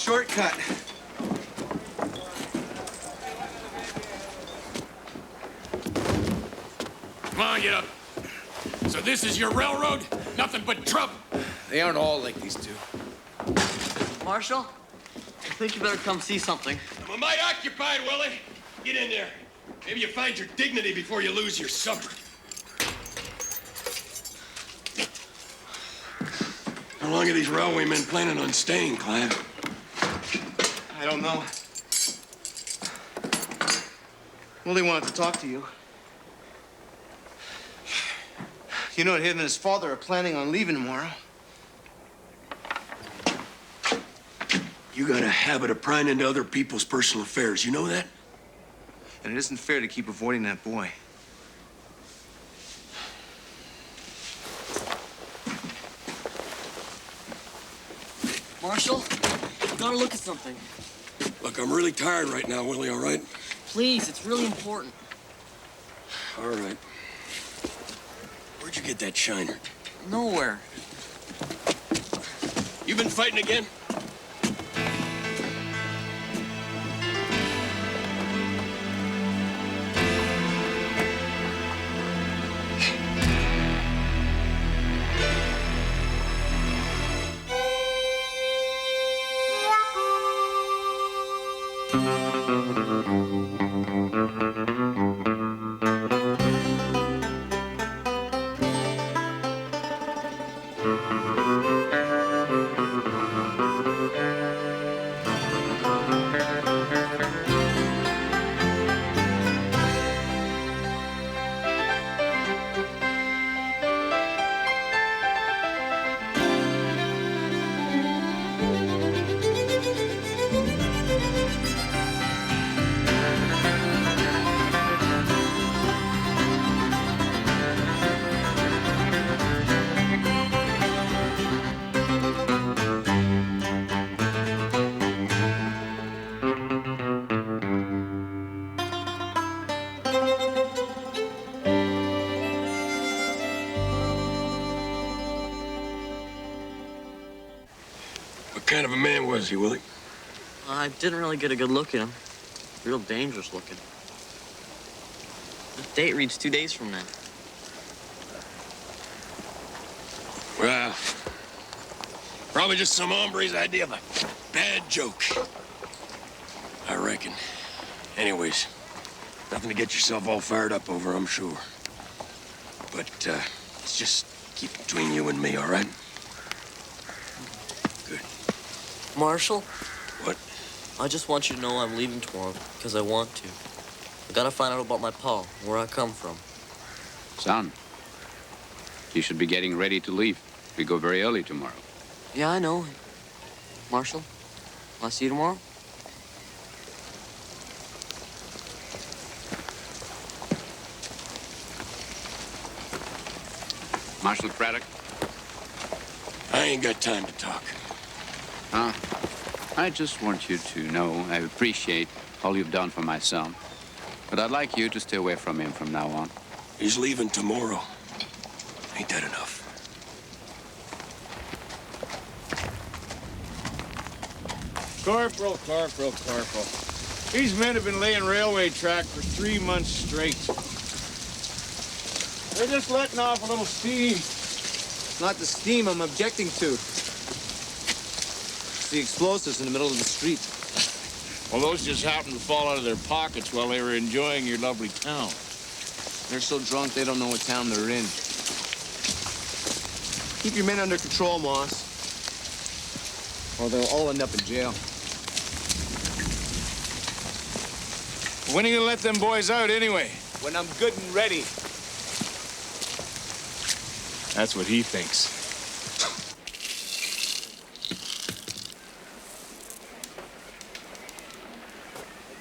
shortcut. Come on, get up. So this is your railroad? Nothing but trouble. They aren't all like these two. Marshal, I think you better come see something. I'm a mite occupied, Willie. Get in there. Maybe you find your dignity before you lose your supper. How long are these railway men planning on staying, Clive? I don't know. Willie wanted to talk to you. You know, him and his father are planning on leaving tomorrow. You got a habit of prying into other people's personal affairs. You know that? And it isn't fair to keep avoiding that boy. Marshal, you gotta look at something. Look, I'm really tired right now, Willie, all right? Please, it's really important. All right. Where'd you get that shiner? Nowhere. You been fighting again? What kind of a man was he, Willie? I didn't really get a good look at him. Real dangerous looking. The date reads 2 days from now. Well, probably just some hombre's idea of a bad joke. I reckon. Anyways, nothing to get yourself all fired up over, I'm sure. But, let's just keep it between you and me, all right? Good. Marshal? What? I just want you to know I'm leaving tomorrow because I want to. I gotta find out about my pa, where I come from. Son, you should be getting ready to leave. We go very early tomorrow. Yeah, I know. Marshal, I'll see you tomorrow. Marshal Craddock? I ain't got time to talk. I just want you to know I appreciate all you've done for my son. But I'd like you to stay away from him from now on. He's leaving tomorrow. Ain't that enough? Corporal. These men have been laying railway track for 3 months straight. They're just letting off a little steam. It's not the steam I'm objecting to. It's the explosives in the middle of the street. Well, those just happened to fall out of their pockets while they were enjoying your lovely town. They're so drunk they don't know what town they're in. Keep your men under control, Moss, or they'll all end up in jail. When are you gonna let them boys out anyway? When I'm good and ready. That's what he thinks.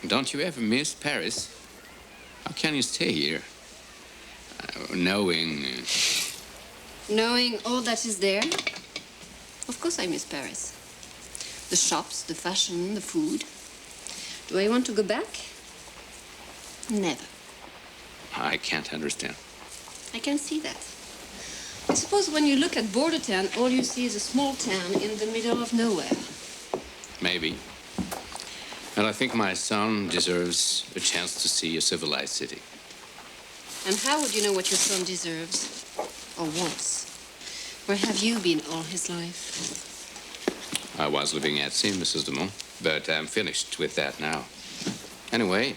Don't you ever miss Paris? How can you stay here? Knowing all that is there? Of course I miss Paris. The shops, the fashion, the food. Do I want to go back? Never. I can't understand. I can see that. I suppose when you look at Bordertown, all you see is a small town in the middle of nowhere. maybe. And I think my son deserves a chance to see a civilized city. And how would you know what your son deserves? Or wants? Where have you been all his life? I was living at sea, Mrs. Dumont, but I'm finished with that now. Anyway,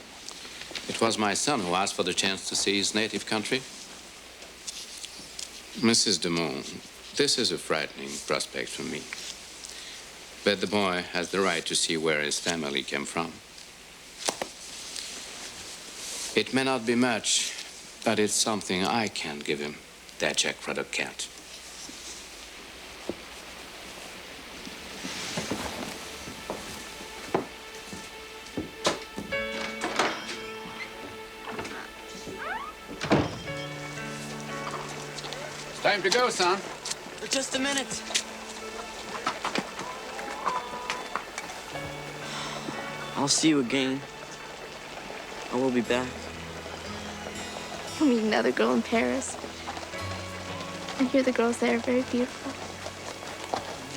it was my son who asked for the chance to see his native country. Mrs. Dumont, this is a frightening prospect for me. But the boy has the right to see where his family came from. It may not be much, but it's something I can give him that Jack Craddock can't. It's time to go, son. For just a minute. I'll see you again. I will be back. You'll meet another girl in Paris. I hear the girls there are very beautiful.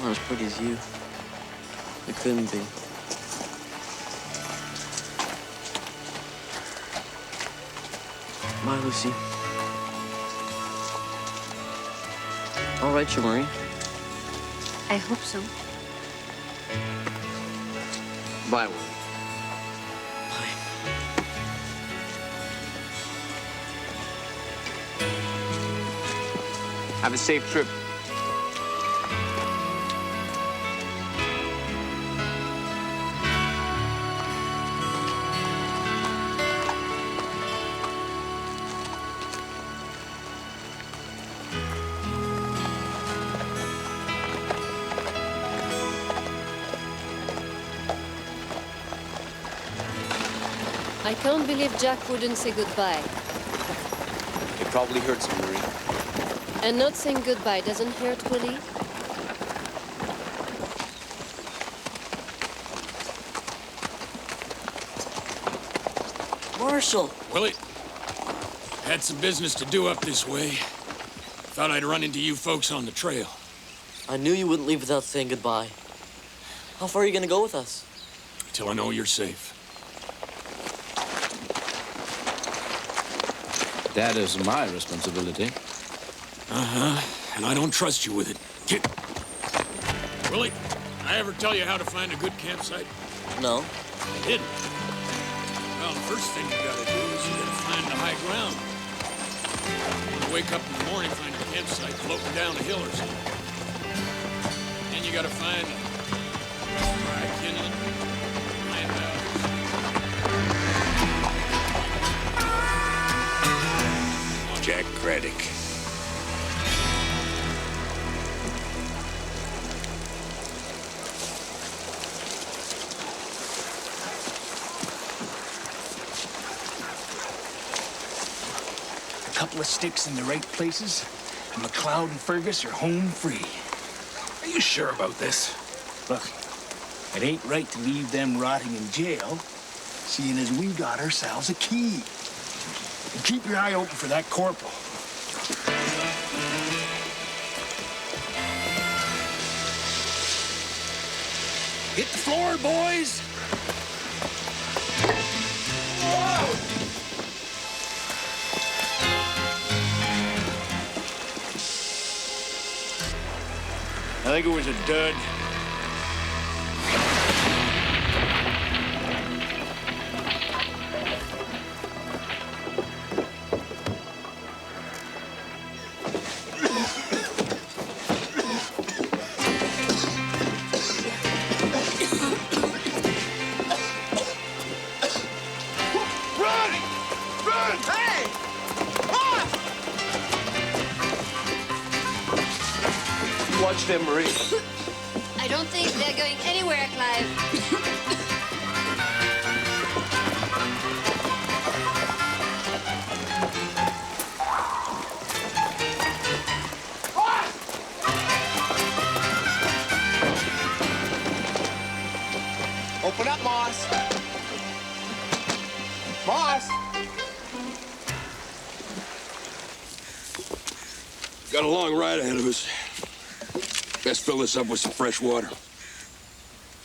Not as pretty as you. It couldn't be. Bye, Lucy. All right, you, Marie. I hope so. Bye, Willie. Bye. Have a safe trip. I can't believe Jack wouldn't say goodbye. It probably hurts him, Marie. And not saying goodbye doesn't hurt, Willie? Marshall! Willie, had some business to do up this way. Thought I'd run into you folks on the trail. I knew you wouldn't leave without saying goodbye. How far are you gonna go with us? Till I know you're safe. That is my responsibility. Uh-huh. And I don't trust you with it. Get... Willie, I ever tell you how to find a good campsite? No. I didn't. Well, the first thing you gotta do is you gotta find the high ground. When you wake up in the morning, find a campsite floating down a hill or something. Then you gotta find dry kindling, plant houses. Jack Craddock. A couple of sticks in the right places, and McLeod and Fergus are home free. Are you sure about this? Look, it ain't right to leave them rotting in jail, seeing as we got ourselves a key. And keep your eye open for that corporal. Hit the floor, boys! I think it was a dud. Watch them, Marie. I don't think they're going anywhere, Clive. Open up, Moss. Moss! Got a long ride ahead of us. Best fill this up with some fresh water.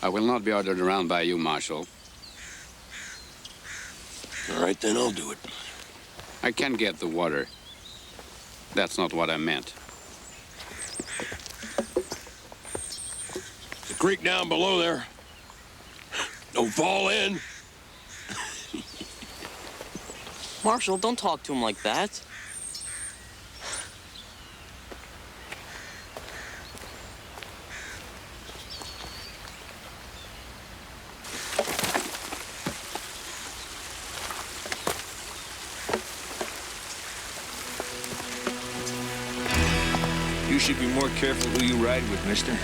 I will not be ordered around by you, Marshal. All right, then I'll do it. I can get the water. That's not what I meant. The creek down below there. Don't fall in. Marshal, don't talk to him like that. You should be more careful who you ride with, mister.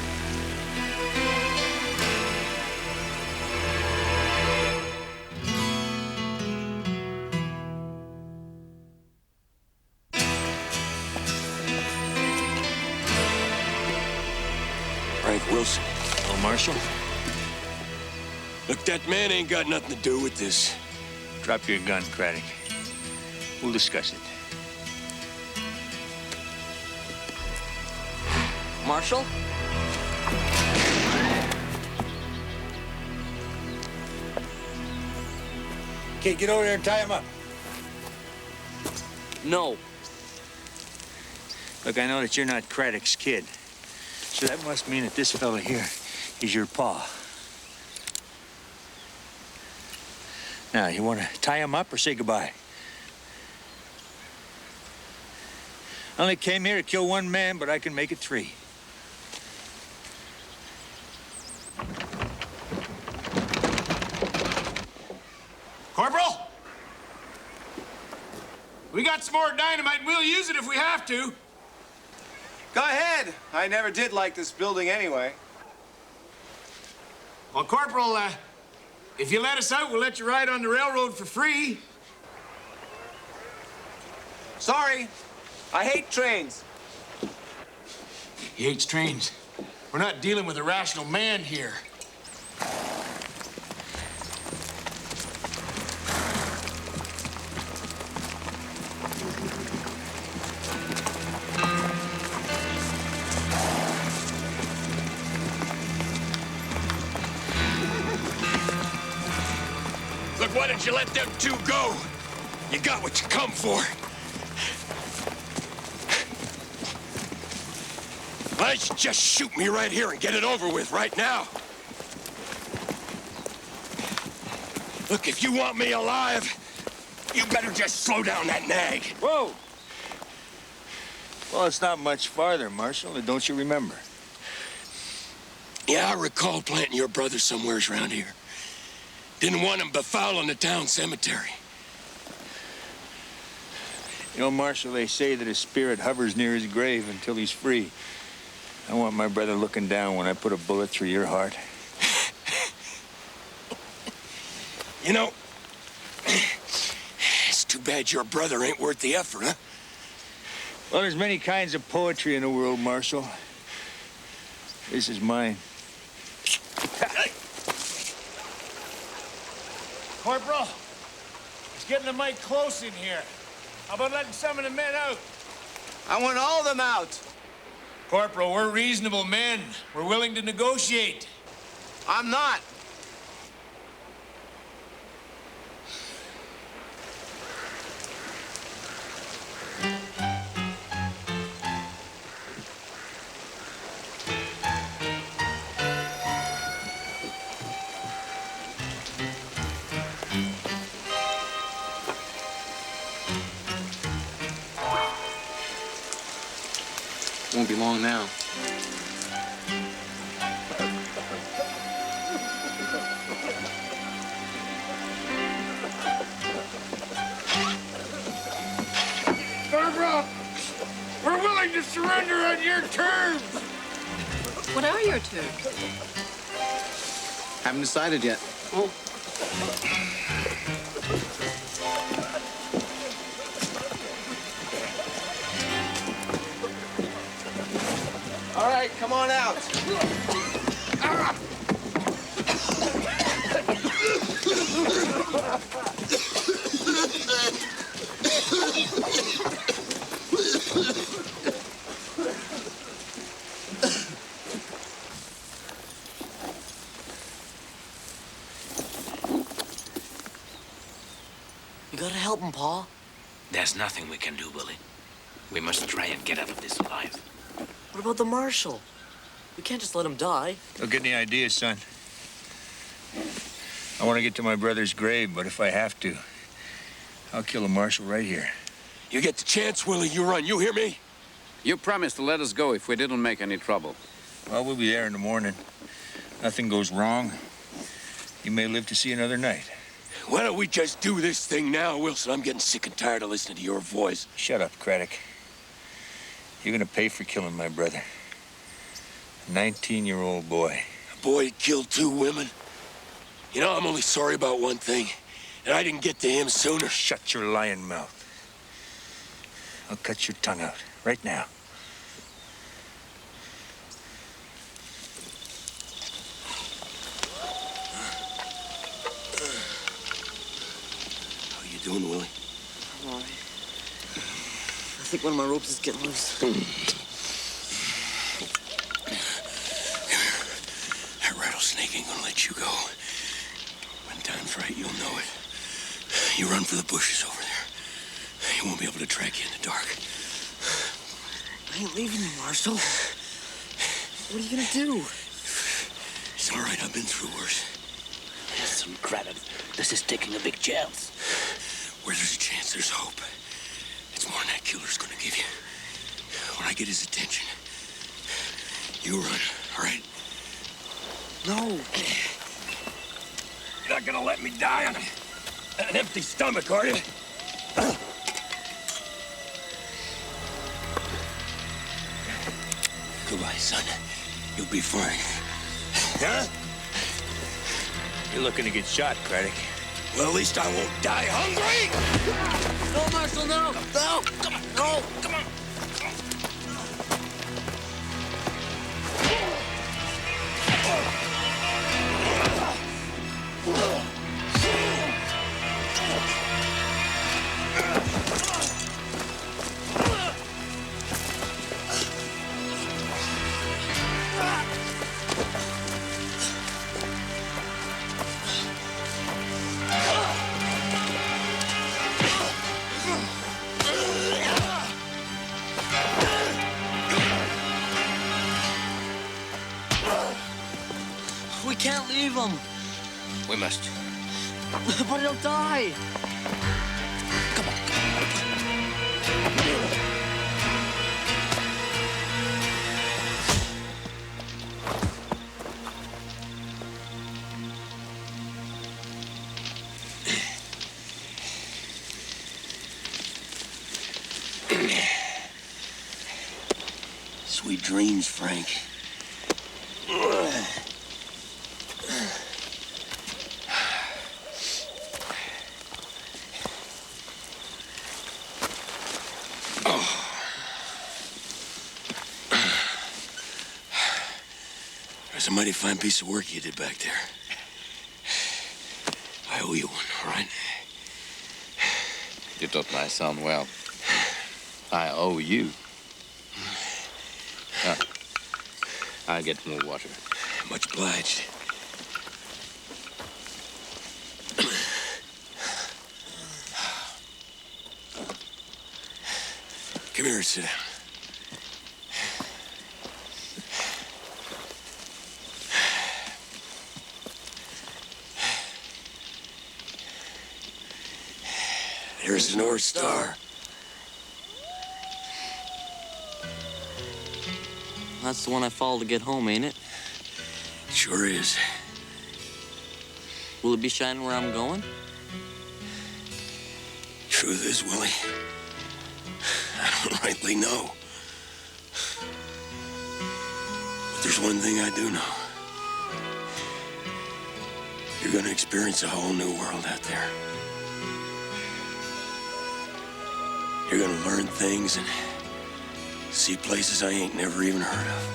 Frank Wilson. Oh, Marshal, Look, that man ain't got nothing to do with this. drop your gun, Craddock. We'll discuss it. Marshal? Okay, get over there and tie him up. No. Look, I know that you're not Craddock's kid. So that must mean that this fella here is your pa. Now, you want to tie him up or say goodbye? I only came here to kill one man, but I can make it 3. Corporal? We got some more dynamite, and we'll use it if we have to. Go ahead. I never did like this building anyway. Well, Corporal, if you let us out, we'll let you ride on the railroad for free. Sorry. I hate trains. He hates trains. We're not dealing with a rational man here. Look, why didn't you let them 2 go? You got what you come for. Why don't you just shoot me right here and get it over with right now? Look, if you want me alive, you better just slow down that nag. Whoa! Well, it's not much farther, Marshal, don't you remember? Yeah, I recall planting your brother somewheres around here. Didn't want him befouling the town cemetery. You know, Marshal, they say that his spirit hovers near his grave until he's free. I want my brother looking down when I put a bullet through your heart. You know, it's too bad your brother ain't worth the effort, huh? Well, there's many kinds of poetry in the world, Marshal. This is mine. Corporal, it's getting a mite close in here. How about letting some of the men out? I want all of them out. Corporal, we're reasonable men. We're willing to negotiate. I'm not. Won't be long now. Corporal, we're willing to surrender on your terms. What are your terms? Haven't decided yet. All right, come on out. You gotta help him, Pa. There's nothing we can do, Willie. We must try and get out of this alive. What about the marshal? We can't just let him die. Don't get any ideas, son. I want to get to my brother's grave, but if I have to, I'll kill a marshal right here. You get the chance, Willie, you run. You hear me? You promised to let us go if we didn't make any trouble. Well, we'll be there in the morning. Nothing goes wrong. You may live to see another night. Why don't we just do this thing now, Wilson? I'm getting sick and tired of listening to your voice. Shut up, Craddock. You're gonna pay for killing my brother. A 19-year-old boy. A boy that killed 2 women. You know, I'm only sorry about one thing. And I didn't get to him sooner. Shut your lying mouth. I'll cut your tongue out right now. How you doing, Willie? I'm all right. I think one of my ropes is getting loose. That rattlesnake ain't gonna let you go. When time's right, you'll know it. You run for the bushes over there. He won't be able to track you in the dark. I ain't leaving you, Marshal. What are you gonna do? It's all right. I've been through worse. Listen, Craddock, this is taking a big chance. Where there's a chance, there's hope. It's more than that killer's gonna give you. When I get his attention, you run, all right? No. You're not gonna let me die on an empty stomach, are you? Goodbye, son. You'll be fine. Huh? You're looking to get shot, Craddock. Well, at least I won't die hungry! No, Marshal, no! No! Come on! No! Come on! We can't leave him. We must. But he'll die. Sweet dreams, Frank. There's a mighty fine piece of work you did back there. I owe you one, all right? You taught my son well. I owe you. I'll get more water. Much obliged. Come here and sit down. There's the North Star. That's the one I follow to get home, ain't it? Sure is. Will it be shining where I'm going? Truth is, Willie, I don't rightly know. But there's one thing I do know. You're gonna experience a whole new world out there. You're gonna learn things and see places I ain't never even heard of.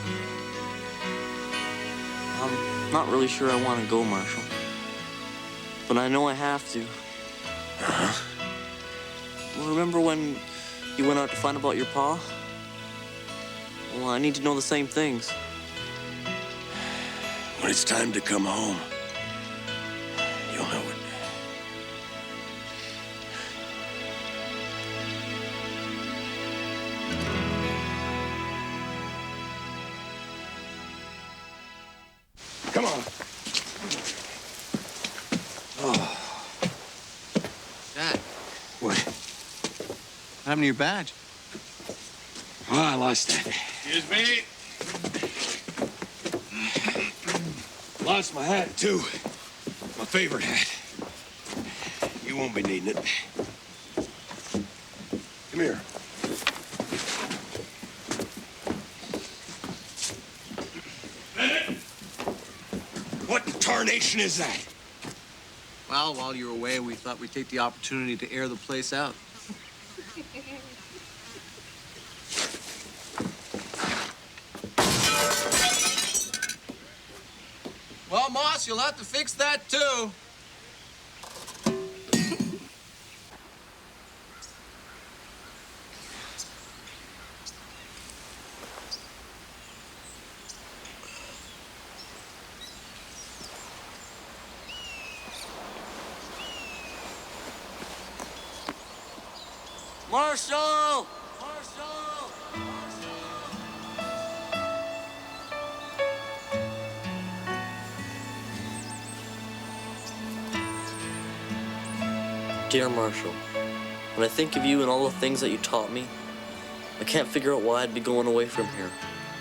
I'm not really sure I want to go, Marshal. But I know I have to. Uh-huh. Well, remember when you went out to find about your pa? Well, I need to know the same things. When it's time to come home, you'll know it. Come on. Dad, What? what happened to your badge? Oh, I lost that. Excuse me. Lost my hat, too. My favorite hat. You won't be needing it. Come here. What in tarnation is that? Well, while you were away, we thought we'd take the opportunity to air the place out. Well, Moss, you'll have to fix that, too. Marshall! Dear Marshall, when I think of you and all the things that you taught me, I can't figure out why I'd be going away from here,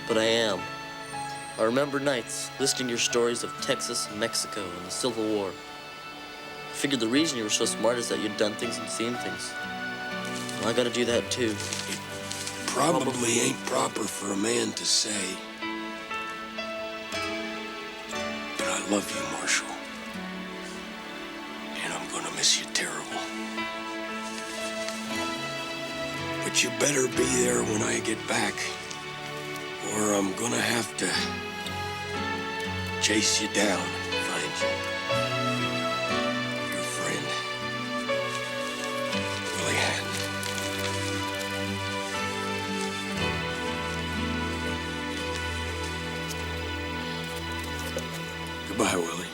but I am. I remember nights listening to your stories of Texas and Mexico and the Civil War. I figured the reason you were so smart is that you'd done things and seen things. Well, I gotta do that too. Probably ain't proper for a man to say. But I love you, Marshall. And I'm gonna miss you terrible. But you better be there when I get back, or I'm gonna have to chase you down and find you. Your friend, Willie Hatton. Goodbye, Willie.